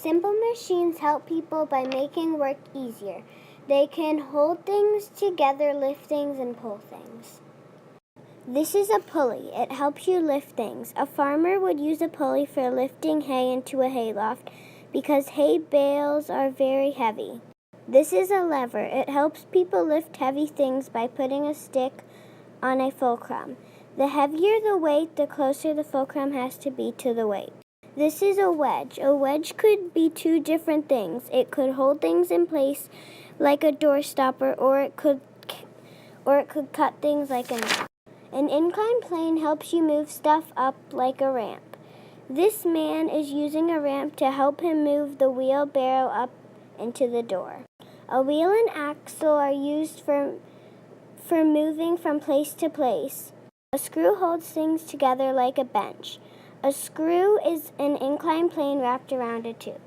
Simple machines help people by making work easier. They can hold things together, lift things, and pull things. This is a pulley. It helps you lift things. A farmer would use a pulley for lifting hay into a hayloft because hay bales are very heavy. This is a lever. It helps people lift heavy things by putting a stick on a fulcrum. The heavier the weight, the closer the fulcrum has to be to the weight. This is a wedge. A wedge could be two different things. It could hold things in place like a door stopper, or it could cut things like a knife. An inclined plane helps you move stuff up like a ramp. This man is using a ramp to help him move the wheelbarrow up into the door. A wheel and axle are used for moving from place to place. A screw holds things together like a bench. A screw is an inclined plane wrapped around a tube.